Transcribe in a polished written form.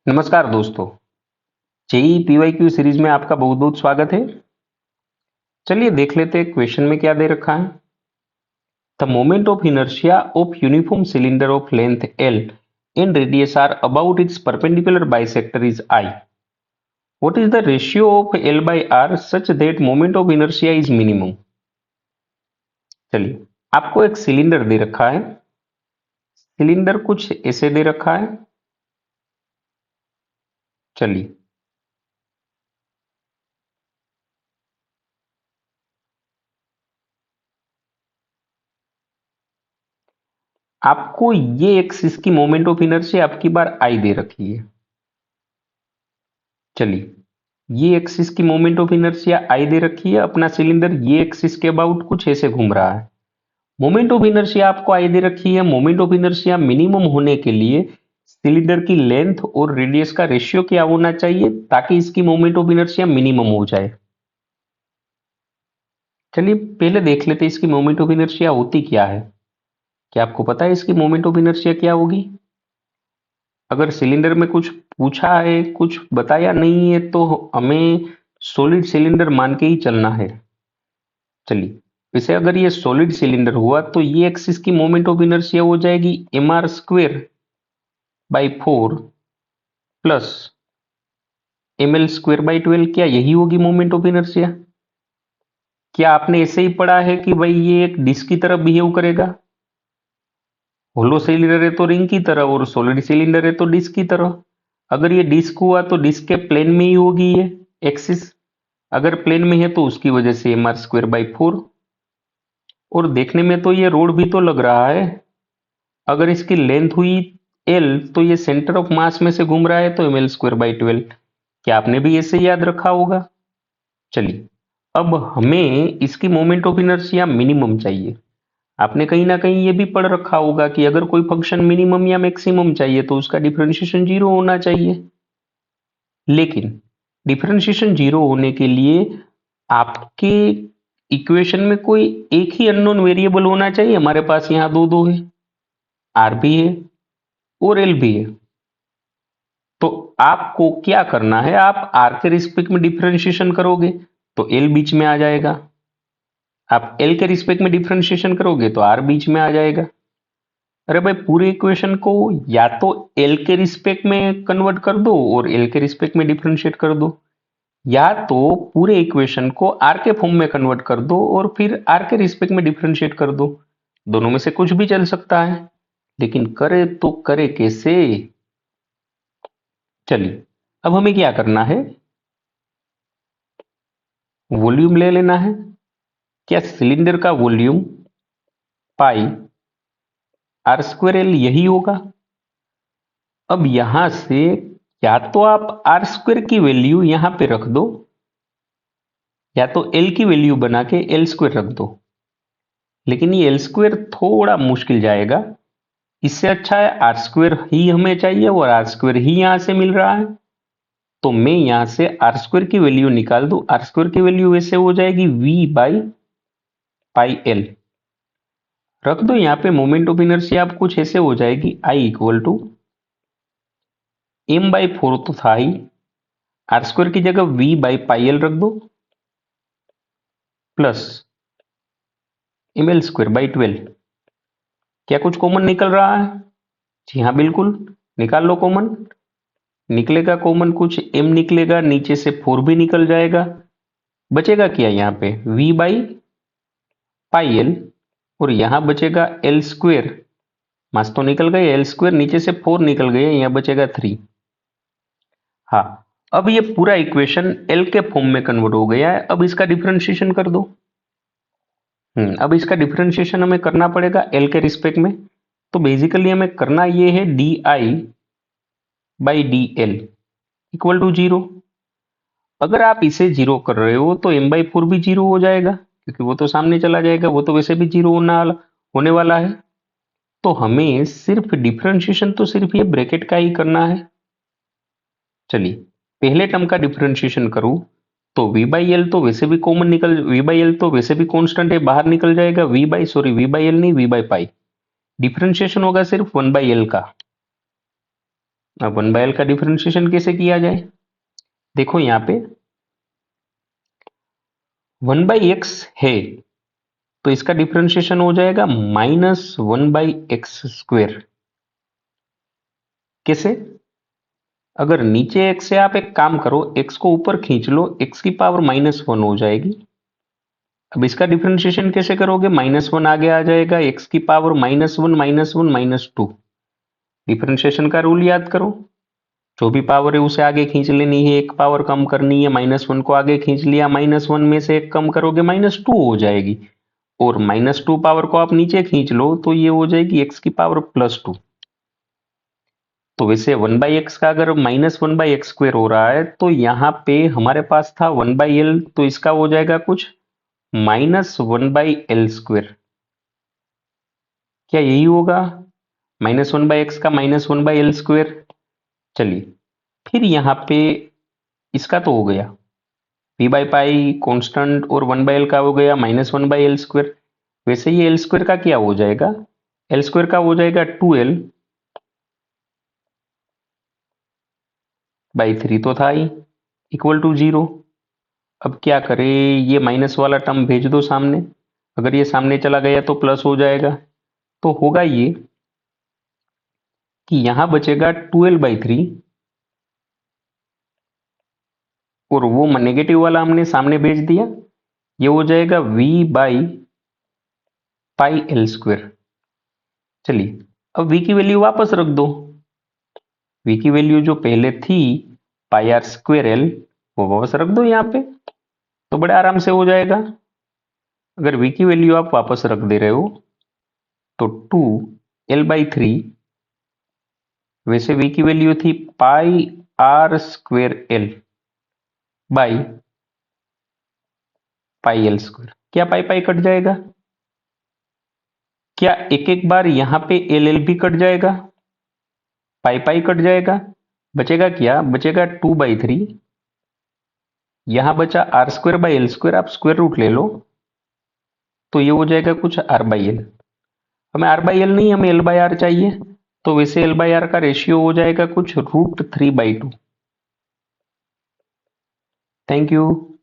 नमस्कार दोस्तों। JEE PYQ series में आपका बहुत बहुत स्वागत है। चलिए देख लेते हैं क्वेश्चन में क्या दे रखा है। The moment of inertia of uniform cylinder of length L and radius R about its perpendicular bisector is I. What is the ratio of L by R such that moment of inertia is minimum. चलिए, आपको एक cylinder दे रखा है। Cylinder कुछ ऐसे दे रखा है। चलिए, आपको ये एक्सिस की मोमेंट ऑफ इनर्शिया आपकी बार आई दे रखी है। चलिए, ये एक्सिस की मोमेंट ऑफ इनर्शिया आई दे रखी है। अपना सिलेंडर ये एक्सिस के अबाउट कुछ ऐसे घूम रहा है। मोमेंट ऑफ इनर्शिया आपको आई दे रखी है। मोमेंट ऑफ इनर्शिया मिनिमम होने के लिए सिलेंडर की लेंथ और रेडियस का रेशियो क्या होना चाहिए ताकि इसकी मोमेंट ऑफ इनर्शिया मिनिमम हो जाए। चलिए पहले देख लेते हैं इसकी मोमेंट ऑफ इनर्शिया होती क्या है। क्या आपको पता है इसकी मोमेंट ऑफ इनर्शिया क्या होगी? अगर सिलेंडर में कुछ पूछा है, कुछ बताया नहीं है, तो हमें सॉलिड सिलेंडर मान के ही चलना है। चलिए, वैसे अगर ये सॉलिड सिलेंडर हुआ तो ये एक्सिस की मोमेंट ऑफ इनर्शिया हो जाएगी mr² by 4 plus ml² by 12। क्या यही होगी मोमेंट ऑफ इनर्शिया? क्या आपने ऐसे ही पढ़ा है कि भाई ये एक डिस्क की तरह बिहेव करेगा? होलो सिलेंडर है तो रिंग की तरह और सॉलिड सिलेंडर है तो डिस्क की तरह। अगर ये डिस्क हुआ तो डिस्क के प्लेन में ही होगी ये एक्सिस। अगर प्लेन में है तो उसकी वजह से mr²/4। और देखने में तो ये रोड भी तो लग रहा है। अगर इसकी लेंथ हुई L तो ये सेंटर ऑफ मास में से घूम रहा है तो ml²/12। क्या आपने भी ऐसे याद रखा होगा? चलिए, अब हमें इसकी मोमेंट ऑफ इनर्शिया मिनिमम चाहिए। आपने कहीं ना कहीं ये भी पढ़ रखा होगा कि अगर कोई फंक्शन मिनिमम या मैक्सिमम चाहिए तो उसका डिफरेंशिएशन 0 होना चाहिए। लेकिन डिफरेंशिएशन 0 होने के लिए आपके इक्वेशन में कोई एक ही अननोन वेरिएबल होना चाहिए। हमारे पास यहाँ दो है, आर भी है और एल भी है। तो आपको क्या करना है, आप आर के रिस्पेक्ट में डिफरेंशिएशन करोगे तो एल बीच में आ जाएगा। आप एल के रिस्पेक्ट में डिफरेंशिएशन करोगे तो आर बीच में आ जाएगा। अरे भाई, पूरे इक्वेशन को या तो एल के रिस्पेक्ट में कन्वर्ट कर दो और एल के रिस्पेक्ट में डिफरेंशिएट कर दो, या तो पूरे इक्वेशन को आर के फॉर्म में कन्वर्ट कर दो और फिर आर के रिस्पेक्ट में डिफरेंशिएट कर दो। दोनों में से कुछ भी चल सकता है, लेकिन करे तो करे कैसे? चलिए, अब हमें क्या करना है, वॉल्यूम ले लेना है। क्या सिलेंडर का वॉल्यूम पाई r²L यही होगा? अब यहां से या तो आप r² की वैल्यू यहां पे रख दो या तो L की वैल्यू बना के L² रख दो। लेकिन ये L² थोड़ा मुश्किल जाएगा। इससे अच्छा है r² ही हमें चाहिए और r² ही यहां से मिल रहा है। तो मैं यहां से r² की वैल्यू निकाल दूं। r² की वैल्यू वैसे हो जाएगी v/πl। रख दो यहाँ पे मोमेंट ऑफ इनर्शिया आप कुछ ऐसे हो जाएगी I = m/4 तो था ही, r² की जगह v/πl रख दो प्लस ml²/12। क्या कुछ कॉमन निकल रहा है? जी हाँ, बिल्कुल निकाल लो कॉमन। निकलेगा कॉमन कुछ m निकलेगा, नीचे से 4 भी निकल जाएगा। बचेगा क्या यहाँ पे v/πl और यहाँ बचेगा L²। मास तो निकल गए, L², नीचे से 4 निकल गए, यहाँ बचेगा 3। हाँ, अब ये पूरा इक्वेशन L के फॉर्म में कन्वर्ट हो गया है। अब इसका डिफरेंशिएशन कर दो। अब इसका डिफरेंशिएशन हमें करना पड़ेगा L के रिस्पेक्ट में। तो बेसिकली हमें करना ये है di/dl = 0। अगर आप इसे 0 कर रहे हो तो m/4 भी 0 हो जाएगा, क्योंकि वो तो सामने चला जाएगा, वो तो वैसे भी 0 होने वाला है। तो हमें सिर्फ डिफरेंशिएशन तो सिर्फ ये ब्रैकेट का ही करना है। चलिए, पहले टर्म का डिफरेंशिएशन करूं तो v/l तो वैसे भी कॉमन v/l तो वैसे भी कांस्टेंट है, बाहर निकल जाएगा। v/l नहीं, v/π। डिफरेंशिएशन होगा सिर्फ 1/l का। अब 1/l का डिफरेंशिएशन कैसे किया जाए? देखो यहाँ पे 1/x है तो इसका डिफरेंशिएशन हो जाएगा -1/x²। कैसे? अगर नीचे x है, आप एक काम करो, x को ऊपर खींच लो, x की पावर -1 हो जाएगी। अब इसका डिफरेंशिएशन कैसे करोगे? -1 आगे आ जाएगा, x की पावर -1 -2। डिफरेंशिएशन का रूल याद करो, जो भी पावर है उसे आगे खींच लेनी है, एक पावर कम करनी है, -1 को आगे खींच लिया, -1 में से एक कम करोगे -2 हो जाएगी, और -2 पावर को आप नीचे खींच लो तो ये हो जाएगी x की पावर +2। तो वैसे 1/x का अगर -1/x² हो रहा है तो यहाँ पे हमारे पास था 1/l, तो इसका हो जाएगा कुछ -1/l²। क्या यही होगा? -1/x का -1/l²। चलिए, फिर यहाँ पे इसका तो हो गया, p/π कांस्टेंट, और 1/l का हो गया -1/l²। वैसे ये l² का क्या हो जाएगा? l² का हो जाएगा 2l/3 तो था ही, इक्वल टू 0। अब क्या करें, ये माइनस वाला टर्म भेज दो सामने, अगर ये सामने चला गया तो प्लस हो जाएगा। तो होगा ये कि यहां बचेगा 2l/3, और वो नेगेटिव वाला हमने सामने भेज दिया, ये हो जाएगा v/πl²। चलिए, अब v की वैल्यू वापस रख दो। v की वैल्यू जो पहले थी πr²l, वो वापस रख दो यहाँ पे, तो बड़े आराम से हो जाएगा। अगर v की वैल्यू आप वापस रख दे रहे हो तो 2l/3, वैसे v की वैल्यू थी πr²l/πl²। क्या पाई कट जाएगा? क्या एक एक बार यहां पे एल भी कट जाएगा, पाई कट जाएगा, बचेगा क्या? बचेगा 2/3। यहां बचा r²/l², आप स्क्वायर रूट ले लो तो ये हो जाएगा कुछ r/l। हमें r/l नहीं, हमें l/r चाहिए, तो वैसे l/r का रेशियो हो जाएगा कुछ √3/2। Thank you.